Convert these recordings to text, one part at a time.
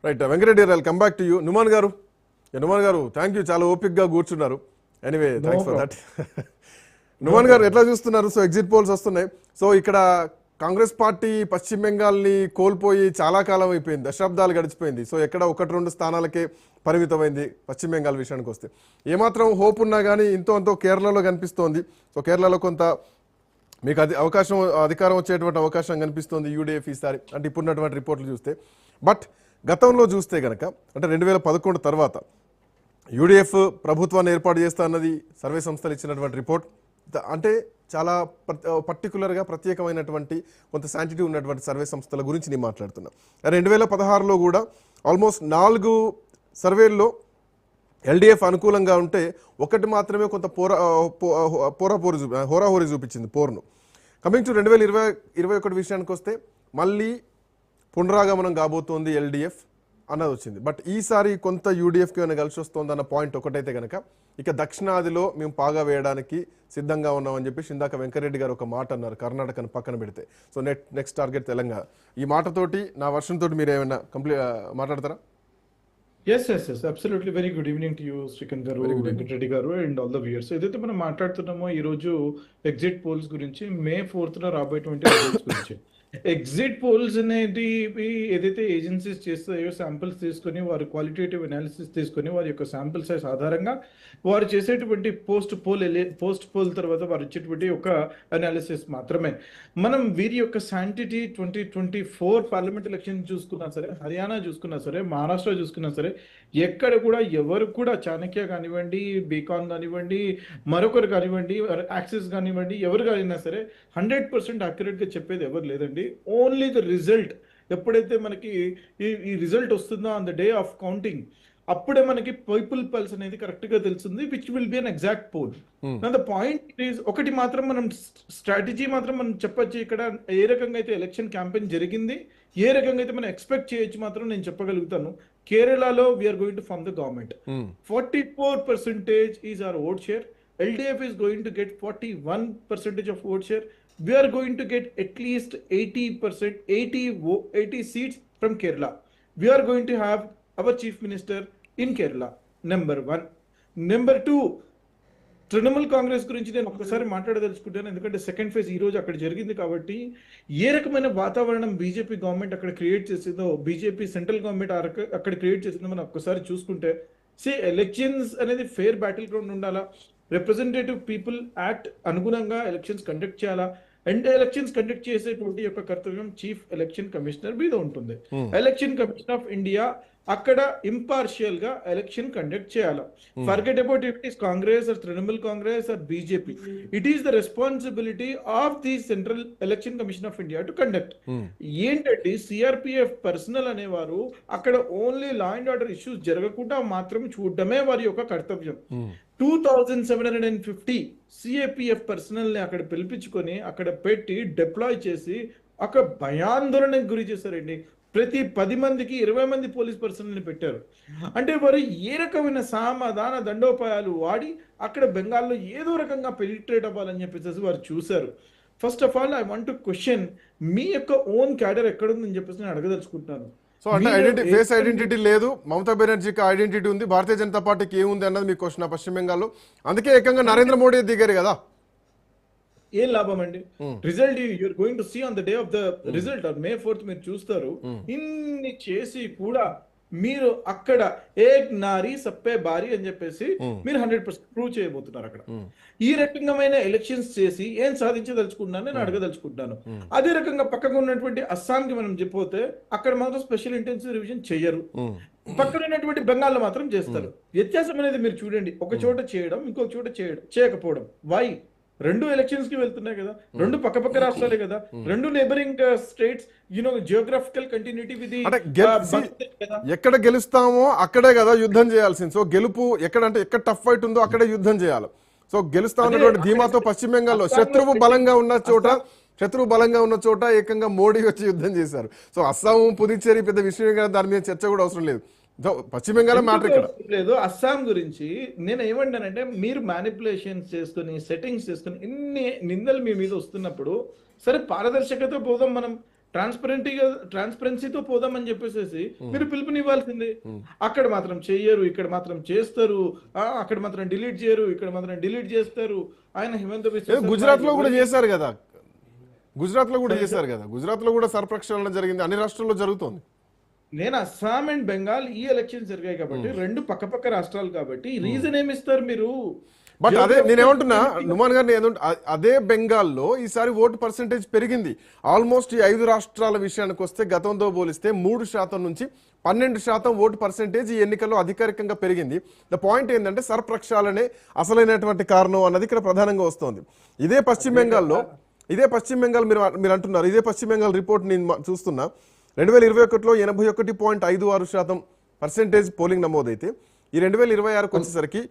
Right Venkatareddy గారు, come back to you. Numan గారు thank you, చాలా ఓపిక్గా కూర్చున్నారు. Anyway thanks for that. Numan గారు ఎట్లా చూస్తున్నారు? సో ఎగ్జిట్ పోల్స్ వస్తున్నాయి. సో ఇక్కడ కాంగ్రెస్ పార్టీ పశ్చిమ బెంగాల్ని కోల్పోయి చాలా కాలం అయిపోయింది, దశాబ్దాలు గడిచిపోయింది. సో ఎక్కడ 1-2 స్థానాలకే పరిమితమైంది పశ్చిమ బెంగాల్ విషయానికి వస్తే. ఏమాత్రం హోప్ ఉన్నా కానీ ఇంతో అంతో కేరళలో కనిపిస్తోంది. సో కేరళలో కొంత మీకు అధికారం వచ్చేటువంటి అవకాశం కనిపిస్తుంది యూడీఎఫ్ ఈసారి, అంటే ఇప్పుడున్నటువంటి రిపోర్ట్లు చూస్తే. బట్ గతంలో చూస్తే కనుక, అంటే 2011 తర్వాత యూడీఎఫ్ ప్రభుత్వాన్ని ఏర్పాటు చేస్తా అన్నది సర్వే సంస్థలు ఇచ్చినటువంటి రిపోర్ట్. అంటే చాలా పర్టికులర్గా ప్రత్యేకమైనటువంటి కొంత శాంటిటివ్ ఉన్నటువంటి సర్వే సంస్థల గురించి నేను మాట్లాడుతున్నా. 2016లో కూడా ఆల్మోస్ట్ 4 సర్వేల్లో ఎల్డీఎఫ్ అనుకూలంగా ఉంటే ఒకటి మాత్రమే కొంత హోరాహోరీ చూపించింది పోరును. కమింగ్ టు 2021 విషయానికి వస్తే మళ్ళీ పునరాగమనం కాబోతోంది ఎల్డీఎఫ్ అన్నది వచ్చింది. బట్ ఈసారి కొంత యూడీఎఫ్కి ఏమైనా కలిసి వస్తుంది అన్న పాయింట్ ఒకటైతే కనుక, ఇక దక్షిణాదిలో మేము పాగా వేయడానికి సిద్ధంగా ఉన్నామని చెప్పేసి ఇందాక వెంకరెడ్డి గారు ఒక మాట అన్నారు, కర్ణాటకను పక్కన పెడితే. So next target Telangana. ఈ మాటతోటి, నా వర్షన్ తోటి మీరు ఏమైనా మాట్లాడతారా? Yes, absolutely. Very good evening to you, Srikant garu, Venkatreddy garu, and all the viewers. ఏదైతే మనం మాట్లాడుతున్నామో ఈ రోజు ఎగ్జిట్ పోల్స్ గురించి, May 4th రాబోయేటువంటి రిజల్ట్స్ గురించి. ఎగ్జిట్ పోల్స్ అనేది ఏదైతే ఏజెన్సీస్ చేస్తాయో శాంపిల్స్ తీసుకొని, వారి క్వాలిటేటివ్ అనాలిసిస్ తీసుకొని, వారి యొక్క శాంపిల్ సైజ్ ఆధారంగా వారు చేసేటువంటి పోస్ట్ పోల్ తర్వాత వారు ఇచ్చేటువంటి ఒక అనాలిసిస్ మాత్రమే. మనం వీరి యొక్క శాంటిటీ 2024 పార్లమెంట్ ఎలక్షన్ చూసుకున్నా సరే, హర్యానా చూసుకున్నా సరే, మహారాష్ట్ర చూసుకున్నా సరే, ఎక్కడ కూడా ఎవరు కూడా చాణక్య కానివ్వండి, బీకాన్ కానివ్వండి, మరొకరు కానివ్వండి, యాక్సిస్ కానివ్వండి, ఎవరు కానివ్వనా సరే 100% యాక్యురేట్గా చెప్పేది ఎవరు లేదండి. ఓన్లీ ద రిజల్ట్ ఎప్పుడైతే మనకి ఈ రిజల్ట్ వస్తుందో on the day of counting, అప్పుడే మనకి పీపుల్ పల్స్ అనేది కరెక్ట్ గా తెలుస్తుంది, which will be an exact pole. The point is, ఒకటి మాత్రం మనం స్ట్రాటజీ మాత్రం మనం చెప్పొచ్చు ఇక్కడ, ఏ రకంగా అయితే ఎలక్షన్ క్యాంపెయిన్ జరిగింది, ఏ రకంగా అయితే మనం ఎక్స్పెక్ట్ చేయొచ్చు మాత్రం నేను చెప్పగలుగుతాను. కేరళలో we are going to form the government. 44% is our vote share. LDF is going to get 41% of vote share. We are going to get at least 80%, 80 seats from Kerala. We are going to have our chief minister in Kerala. Number 1. Number 2, Trinamool Congress గురించి నేను ఒక్కసారి మాట్లాడదలుచుకుంటాను, ఎందుకంటే second phase ఈ రోజు అక్కడ జరిగింది కాబట్టి ఏ రకమైన వాతావరణం బీజేపీ గవర్నమెంట్ అక్కడ క్రియేట్ చేసిందో, బీజేపీ సెంట్రల్ గవర్నమెంట్ అక్కడ క్రియేట్ చేసిందో మనం ఒక్కసారి చూసుకుంటే, ఎలక్షన్స్ అనేది ఫెయిర్ బ్యాటిల్ గ్రౌండ్ ఉండాలా, రిప్రజెంటేటివ్ పీపుల్ యాక్ట్ అనుగుణంగా ఎలక్షన్స్ కండక్ట్ చేయాలా, అండ్ ఎలక్షన్స్ కండక్ట్ చేసేటువంటి యొక్క కర్తవ్యం చీఫ్ ఎలక్షన్ కమిషనర్ మీద ఉంటుంది. ఎలక్షన్ కమిషన్ ఆఫ్ ఇండియా అక్కడ ఇంపార్షియల్ గా ఎలక్షన్ కండక్ట్ చేయాలి. Forget about it is Congress or Trinamool Congress or BJP, it is the responsibility of the central election commission of India to conduct. ఏంటంటే CRPF personal అనేవారు అక్కడ only law and order issues జరగకుండా మాత్రం చూడడమే వారి యొక్క కర్తవ్యం. 2750 సిఏపిఎఫ్ పర్సనల్ ని అక్కడ పిలిపించుకొని అక్కడ పెట్టి డిప్లాయ్ చేసి అక్కడ భయాందోళనకు గురి చేశారండి. ప్రతి 10 మందికి 20 మంది పోలీస్ పర్సనల్ని పెట్టారు. అంటే వారు ఏ రకమైన సామాధాన దండోపాయాలు వాడి అక్కడ బెంగాల్లో ఏదో రకంగా పెనిట్రేట్ అవ్వాలని చెప్పేసి వారు చూశారు. First of all I want to question, మీ యొక్క ఓన్ క్యాడర్ ఎక్కడుందని చెప్పేసి నేను అడగదలుచుకుంటున్నాను. సో అంటే ఫేస్ ఐడెంటిటీ లేదు, మమతా బెనర్జీకి ఐడెంటిటీ ఉంది, భారతీయ జనతా పార్టీకి ఏముంది అన్నది మీ క్వశ్చన్ పశ్చిమ బెంగాల్లో. అందుకే ఏకంగా నరేంద్ర మోడీ దిగారు కదా. ఏం లాభం అండి? Result you are going to see on the day of the result on May 4th మీరు చూస్తారు. ఇన్ని చేసి కూడా మీరు అక్కడ ఏక్ నారీ సప్పే బారీ అని చెప్పేసి మీరు 100% ప్రూవ్ చేయబోతున్నారు అక్కడ. ఈ రకమైన ఎలక్షన్స్ చేసి ఏం సాధించదలుచుకుంటున్నాను నేను అడగదలుచుకుంటాను. అదే రకంగా పక్కగా ఉన్నటువంటి అస్సాంకి మనం చెప్పితే అక్కడ మాత్రం స్పెషల్ ఇంటెన్సివ్ రివిజన్ చెయ్యరు, పక్కన ఉన్నటువంటి బెంగాల్లో మాత్రం చేస్తారు. వ్యత్యాసం అనేది మీరు చూడండి, ఒక చోట చేయడం ఇంకొక చోట చేయకపోవడం. వై? రెండు ఎలక్షన్స్ కి వెళ్తున్నాయి కదా, రెండు పక్క రాష్ట్రాలే కదా, రెండు neighbouring states, geographical continuity with ఎక్కడ గెలుస్తామో అక్కడే కదా యుద్ధం చేయాల్సింది. సో గెలుపు ఎక్కడ టఫ్ ఫైట్ ఉందో అక్కడే యుద్ధం చేయాలి. సో గెలుస్తా ఉన్నటువంటి ధీమాతో పశ్చిమ బెంగాల్లో శత్రువు బలంగా ఉన్న చోట ఏకంగా మోడీ వచ్చి యుద్ధం చేశారు. సో అస్సాం, పుదుచ్చేరి పెద్ద విషయం కదా, దాని మీద చర్చ కూడా అవసరం లేదు. పశ్చిమ బెంగాల్ మ్యాటర్ ఇక్కడ లేదు. అస్సాం గురించి నేను ఏమంటానంటే, మీరు మ్యానిపులేషన్స్ చేసుకుని సెట్టింగ్స్ చేసుకుని ఇన్ని నిందలు మీ మీద వస్తున్నప్పుడు సరే పారదర్శకత పోదాం, మనం ట్రాన్స్పరెన్సీతో పోదామని చెప్పేసి మీరు పిలుపునివ్వాల్సింది. అక్కడ మాత్రం చెయ్యరు, ఇక్కడ మాత్రం చేస్తారు, అక్కడ మాత్రం డిలీట్ చేయరు, ఇక్కడ మాత్రం డిలీట్ చేస్తారు. ఆయన హిమంత బిశ్వ గుజరాత్ లో కూడా చేశారు కదా, గుజరాత్ లో కూడా చేశారు కదా, గుజరాత్ లో కూడా సర్ప్రక్షాళన జరిగింది, అన్ని రాష్ట్రాల్లో జరుగుతోంది. నేను అస్సాం అండ్ బెంగాల్ ఈ ఎలక్షన్స్ జరిగాయి కాబట్టి రెండు పక్క రాష్ట్రాలు కాబట్టి రీజన్ ఏమిస్తారు మీరు? బట్ అదే నేనేమంటున్నా నుమాన్ గారిని అదే బెంగాల్లో ఈసారి ఓటు పర్సెంటేజ్ పెరిగింది. ఆల్మోస్ట్ ఈ 5 రాష్ట్రాల విషయానికి వస్తే గతంతో పోలిస్తే 3% నుంచి 12% ఓటు పర్సెంటేజ్ ఈ ఎన్నికల్లో అధికారికంగా పెరిగింది. ద పాయింట్ ఏంటంటే సర్ప్రక్షాళనే అసలైనటువంటి కారణం అన్నది ఇక్కడ ప్రధానంగా వస్తోంది. ఇదే పశ్చిమ బెంగాల్ మీరు అంటున్నారు, ఇదే పశ్చిమ బెంగాల్ రిపోర్ట్ నేను చూస్తున్నా. 2021లో 81.56% పర్సెంటేజ్ పోలింగ్ నమోదైతే ఈ 2026కు వచ్చేసరికి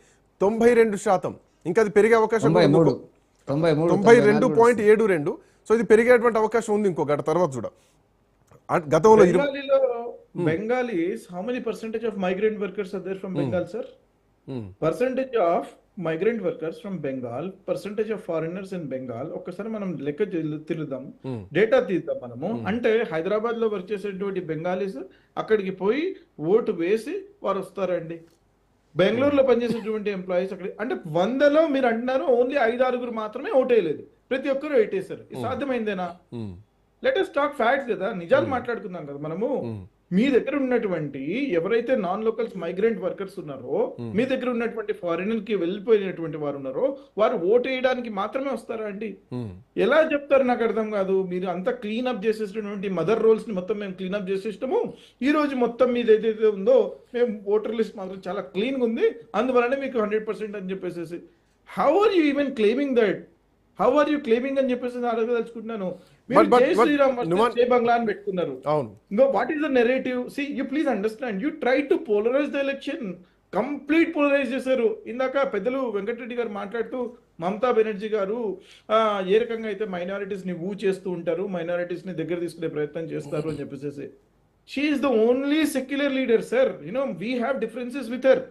92%. ఇంకా అది పెరిగే అవకాశం 92.72. సో ఇది పెరిగేటువంటి అవకాశం ఉంది ఇంకో గంట తర్వాత చూడ. గతంలో Bengalis, how many percentage of migrant workers are there from Bengal, sir? Percentage of migrant workers from Bengal, percentage of foreigners in Bengal, ఒక్కసారి మనం లెక్క తిరుగుదాం, డేటా తీద్దాం మనము. అంటే హైదరాబాద్ లో వర్క్ చేసేటువంటి బెంగాలీస్ అక్కడికి పోయి ఓటు వేసి వారు వస్తారండి. బెంగళూరులో పనిచేసేటువంటి ఎంప్లాయీస్ అక్కడ అంటే 100లో మీరు అంటున్నారు ఓన్లీ 5-6 మాత్రమే ఓటేయలేదు, ప్రతి ఒక్కరు ఓటేశారు. ఇది సాధ్యమైందేనా? లెట్ us టాక్ ఫ్యాక్ట్స్ కదా, నిజాలు మాట్లాడుకుందాం కదా మనము. మీ దగ్గర ఉన్నటువంటి ఎవరైతే నాన్ లోకల్స్ మైగ్రెంట్ వర్కర్స్ ఉన్నారో, మీ దగ్గర ఉన్నటువంటి ఫారినర్ కి వెళ్ళిపోయినటువంటి వారు ఉన్నారో, వారు ఓటు వేయడానికి మాత్రమే వస్తారా అండి? ఎలా చెప్తారు నాకు అర్థం కాదు. మీరు అంతా క్లీన్ అప్ చేసేసినటువంటి మదర్ రోల్స్ ని మొత్తం మేము క్లీన్ అప్ చేసేస్తాము, ఈ రోజు మొత్తం మీద ఏదైతే ఉందో మేము ఓటర్ లిస్ట్ మాత్రం చాలా క్లీన్ గా ఉంది, అందువలనే మీకు 100% అని చెప్పేసి. How are you even claiming that? How are you claiming అని చెప్పేసి అడగదలుచుకుంటున్నాను. బంగ్లా అని పెట్టుకున్నారు. What is the narrative? See you please understand, you try to polarize the election, complete polarize చేశారు. ఇందాక పెద్దలు వెంకటరెడ్డి గారు మాట్లాడుతూ మమతా బెనర్జీ గారు ఏ రకంగా అయితే మైనారిటీస్ ని చేస్తూ ఉంటారు, మైనారిటీస్ ని దగ్గర తీసుకునే ప్రయత్నం చేస్తారు అని చెప్పేసి. She is the only secular leader sir, you know we have differences with her.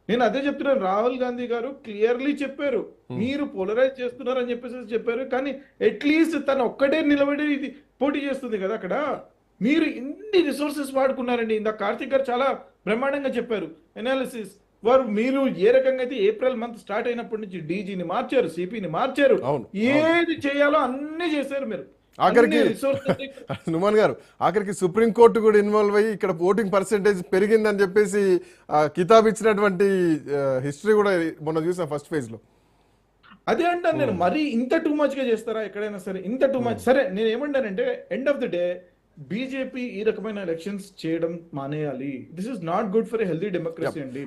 నేను అదే చెప్తున్నాను, రాహుల్ గాంధీ గారు క్లియర్లీ చెప్పారు మీరు పోలరైజ్ చేస్తున్నారు అని చెప్పేసి చెప్పారు. కానీ అట్లీస్ట్ తను ఒక్కటే నిలబడి ఇది పోటీ చేస్తుంది కదా అక్కడ. మీరు ఇన్ని రిసోర్సెస్ వాడుకున్నారండి. ఇందా కార్తిక్ గారు చాలా బ్రహ్మాండంగా చెప్పారు ఎనాలిసిస్. మీరు ఏ రకంగా అయితే ఏప్రిల్ మంత్ స్టార్ట్ అయినప్పటి నుంచి డీజీని మార్చారు, సిపిని మార్చారు, ఏది చేయాలో అన్ని చేశారు మీరు. ఆఖరికి నుమాన్ గారు ఆఖరికి సుప్రీంకోర్టు కూడా ఇన్వాల్వ్ అయ్యి ఇక్కడ ఓటింగ్ పర్సెంటేజ్ పెరిగిందని చెప్పేసి కితాబ్ ఇచ్చినటువంటి హిస్టరీ కూడా మొన్న చూసాం ఫస్ట్ ఫేజ్ లో. అదే అంటాను నేను, మరీ ఇంత టూ మచ్ గా చేస్తారా ఎక్కడైనా సరే? ఇంత టూ మచ్. సరే నేను ఏమంటానంటే end of the day BJP ఈ రకమైన ఎలక్షన్స్ చేయడం మానేయాలి. This is not good for a healthy democracy అండి.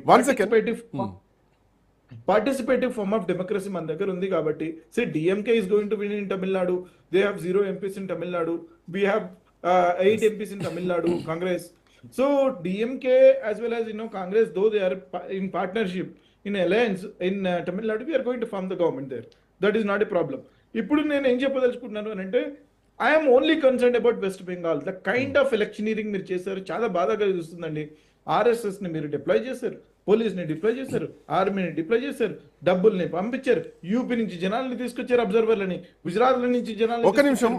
పార్టిసిపేటివ్ ఫార్మ్ ఆఫ్ డెమోక్రసీ మన దగ్గర ఉంది కాబట్టి. See, DMK is going to win in Tamil Nadu. They have 0 MPs in Tamil Nadu. We have 8 MPs in Tamil Nadu, Congress. So DMK as well as Congress, though they are in partnership, in alliance in Tamil Nadu, we are going to form the government there. That is not a problem. ఇప్పుడు నేను ఏం చెప్పదలుచుకుంటున్నాను అని అంటే, I'm only concern about west Bengal. The kind of electioneering మీరు చేశారు, చాలా బాధగా చూస్తుందండి. RSS ని మీరు డిప్లాయ్ చేశారు, పోలీస్ ని డిప్లాయ్ చేశారు, ఆర్మీని డిప్లాయ్ చేశారు, డబ్బుల్ని పంపించారు, యూపీ నుంచి జనాల్ని తీసుకొచ్చారు అబ్జర్వర్లని, గుజరాత్ నుంచి జనాలు. ఒక నిమిషం